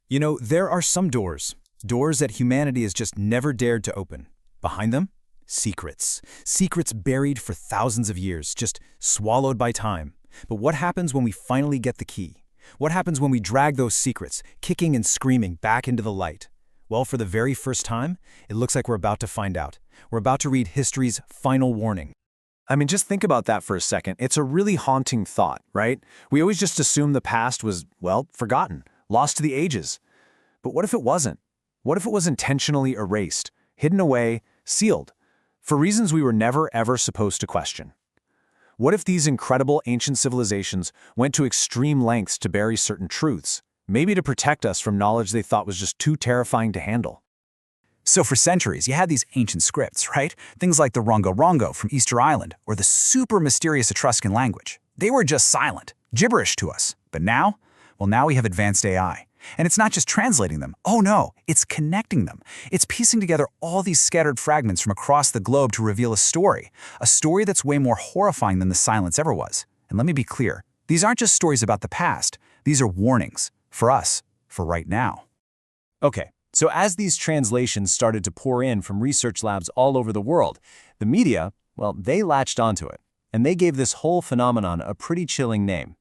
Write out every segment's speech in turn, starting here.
You know, there are some doors that humanity has just never dared to open. Behind them, secrets. Secrets buried for thousands of years, just swallowed by time. But what happens when we finally get the key? What happens when we drag those secrets, kicking and screaming, back into the light? Well, for the very first time, it looks like we're about to find out. We're about to read history's final warning. I mean, just think about that for a second. It's a really haunting thought, right? We always just assume the past was, well, forgotten, lost to the ages. But what if it wasn't? What if it was intentionally erased, hidden away, sealed, for reasons we were never ever supposed to question? What if these incredible ancient civilizations went to extreme lengths to bury certain truths, maybe to protect us from knowledge they thought was just too terrifying to handle? So for centuries, you had these ancient scripts, right? Things like the Rongo-Rongo from Easter Island or the super mysterious Etruscan language. They were just silent, gibberish to us. But now? Well, now we have advanced AI. And it's not just translating them. Oh no, it's connecting them. It's piecing together all these scattered fragments from across the globe to reveal a story that's way more horrifying than the silence ever was. And let me be clear, these aren't just stories about the past. These are warnings for us, for right now. Okay, so as these translations started to pour in from research labs all over the world, the media, well, they latched onto it. And they gave this whole phenomenon a pretty chilling name: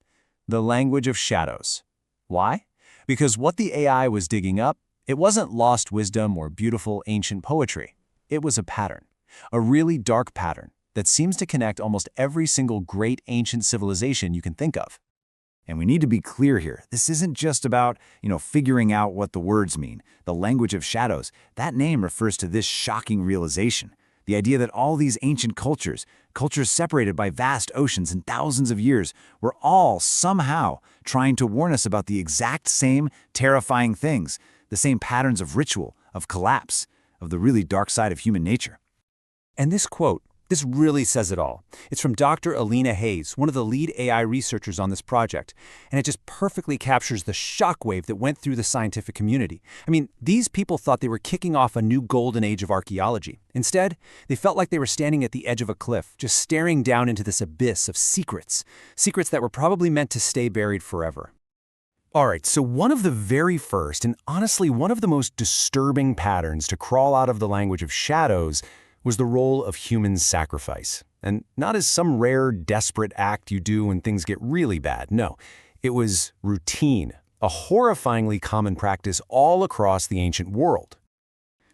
the language of shadows. Why? Because what the AI was digging up, it wasn't lost wisdom or beautiful ancient poetry. It was a pattern, a really dark pattern that seems to connect almost every single great ancient civilization you can think of. And we need to be clear here. This isn't just about, figuring out what the words mean. The language of shadows, that name refers to this shocking realization. The idea that all these ancient cultures separated by vast oceans and thousands of years, were all somehow trying to warn us about the exact same terrifying things, the same patterns of ritual, of collapse, of the really dark side of human nature. And this quote, this really says it all. It's from Dr. Alina Hayes, one of the lead AI researchers on this project, and it just perfectly captures the shockwave that went through the scientific community. I mean, these people thought they were kicking off a new golden age of archaeology. Instead, they felt like they were standing at the edge of a cliff, just staring down into this abyss of secrets that were probably meant to stay buried forever. All right, so one of the very first, and honestly one of the most disturbing patterns to crawl out of the language of shadows was the role of human sacrifice. And not as some rare, desperate act you do when things get really bad. No, it was routine, a horrifyingly common practice all across the ancient world.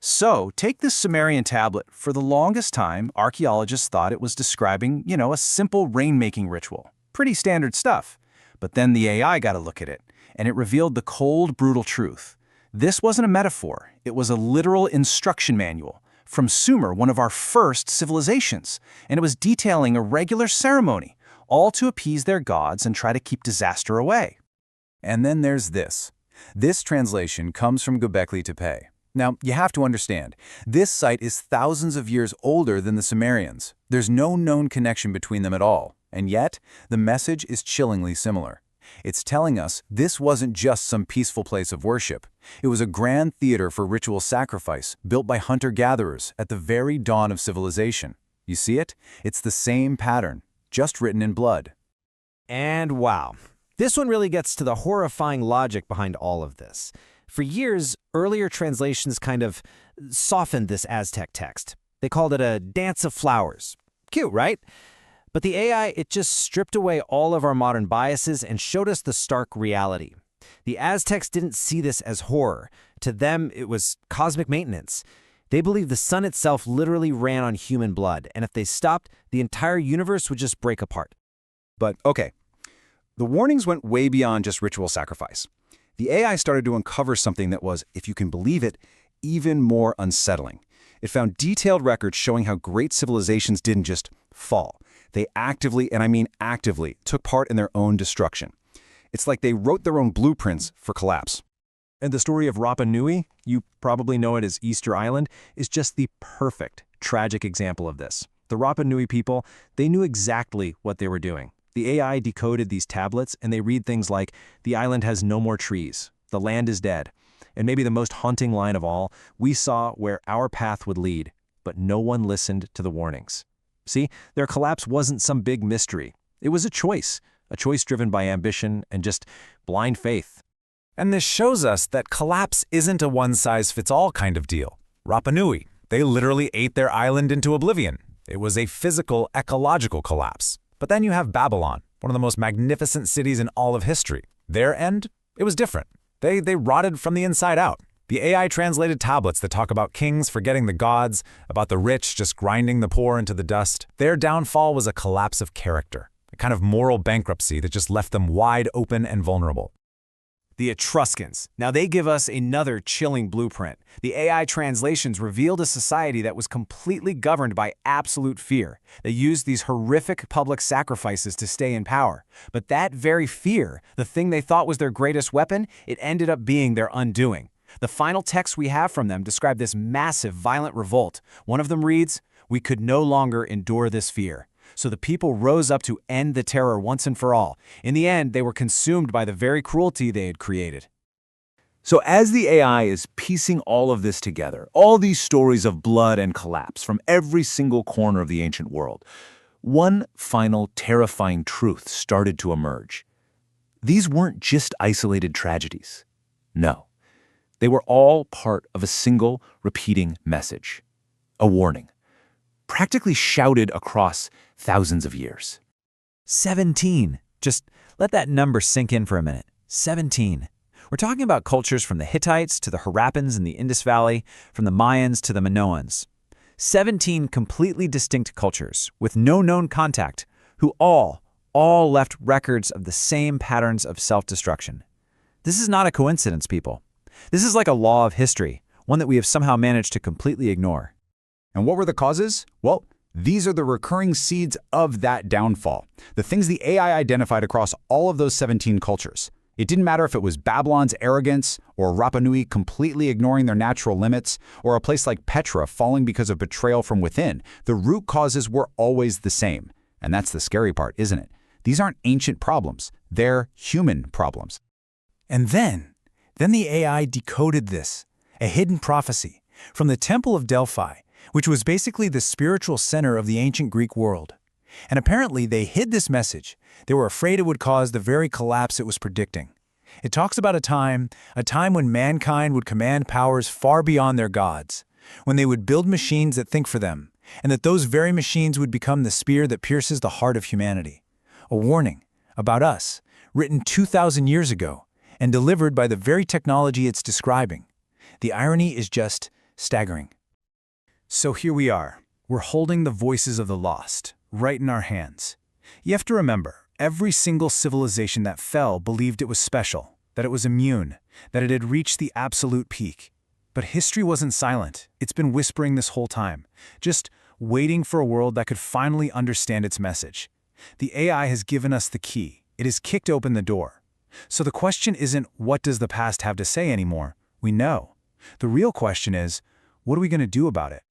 So, take this Sumerian tablet. For the longest time, archaeologists thought it was describing, a simple rainmaking ritual. Pretty standard stuff. But then the AI got a look at it, and it revealed the cold, brutal truth. This wasn't a metaphor. It was a literal instruction manual from Sumer, one of our first civilizations, and it was detailing a regular ceremony, all to appease their gods and try to keep disaster away. And then there's this. This translation comes from Göbekli Tepe. Now, you have to understand, this site is thousands of years older than the Sumerians. There's no known connection between them at all, and yet, the message is chillingly similar. It's telling us this wasn't just some peaceful place of worship. It was a grand theater for ritual sacrifice built by hunter-gatherers at the very dawn of civilization. You see it? It's the same pattern, just written in blood. And wow, this one really gets to the horrifying logic behind all of this. For years, earlier translations kind of softened this Aztec text. They called it a dance of flowers. Cute, right? But the AI, it just stripped away all of our modern biases and showed us the stark reality. The Aztecs didn't see this as horror. To them, it was cosmic maintenance. They believed the sun itself literally ran on human blood, and if they stopped, the entire universe would just break apart. But okay, the warnings went way beyond just ritual sacrifice. The AI started to uncover something that was, if you can believe it, even more unsettling. It found detailed records showing how great civilizations didn't just fall. They actively, and I mean actively, took part in their own destruction. It's like they wrote their own blueprints for collapse. And the story of Rapa Nui, you probably know it as Easter Island, is just the perfect, tragic example of this. The Rapa Nui people, they knew exactly what they were doing. The AI decoded these tablets, and they read things like, "The island has no more trees. The land is dead." And maybe the most haunting line of all, "We saw where our path would lead, but no one listened to the warnings." See, their collapse wasn't some big mystery. It was a choice driven by ambition and just blind faith. And this shows us that collapse isn't a one-size-fits-all kind of deal. Rapa Nui, they literally ate their island into oblivion. It was a physical, ecological collapse. But then you have Babylon, one of the most magnificent cities in all of history. Their end? It was different. They rotted from the inside out. The AI-translated tablets that talk about kings forgetting the gods, about the rich just grinding the poor into the dust, their downfall was a collapse of character, a kind of moral bankruptcy that just left them wide open and vulnerable. The Etruscans. Now they give us another chilling blueprint. The AI translations revealed a society that was completely governed by absolute fear. They used these horrific public sacrifices to stay in power. But that very fear, the thing they thought was their greatest weapon, it ended up being their undoing. The final texts we have from them describe this massive, violent revolt. One of them reads, "We could no longer endure this fear." So the people rose up to end the terror once and for all. In the end, they were consumed by the very cruelty they had created. So as the AI is piecing all of this together, all these stories of blood and collapse from every single corner of the ancient world, one final terrifying truth started to emerge. These weren't just isolated tragedies. No, they were all part of a single repeating message, a warning, practically shouted across thousands of years. 17. Just let that number sink in for a minute. 17. We're talking about cultures from the Hittites to the Harappans in the Indus Valley, from the Mayans to the Minoans. 17 completely distinct cultures with no known contact who all left records of the same patterns of self-destruction. This is not a coincidence, people. This is like a law of history, one that we have somehow managed to completely ignore. And what were the causes? Well, these are the recurring seeds of that downfall, the things the AI identified across all of those 17 cultures. It didn't matter if it was Babylon's arrogance, or Rapa Nui completely ignoring their natural limits, or a place like Petra falling because of betrayal from within. The root causes were always the same. And that's the scary part, isn't it? These aren't ancient problems. They're human problems. And then the AI decoded this, a hidden prophecy, from the Temple of Delphi, which was basically the spiritual center of the ancient Greek world. And apparently they hid this message. They were afraid it would cause the very collapse it was predicting. It talks about a time when mankind would command powers far beyond their gods, when they would build machines that think for them, and that those very machines would become the spear that pierces the heart of humanity. A warning about us, written 2,000 years ago, and delivered by the very technology it's describing. The irony is just staggering. So here we are. We're holding the voices of the lost, right in our hands. You have to remember, every single civilization that fell believed it was special, that it was immune, that it had reached the absolute peak. But history wasn't silent. It's been whispering this whole time, just waiting for a world that could finally understand its message. The AI has given us the key. It has kicked open the door. So the question isn't, what does the past have to say anymore? We know. The real question is, what are we going to do about it?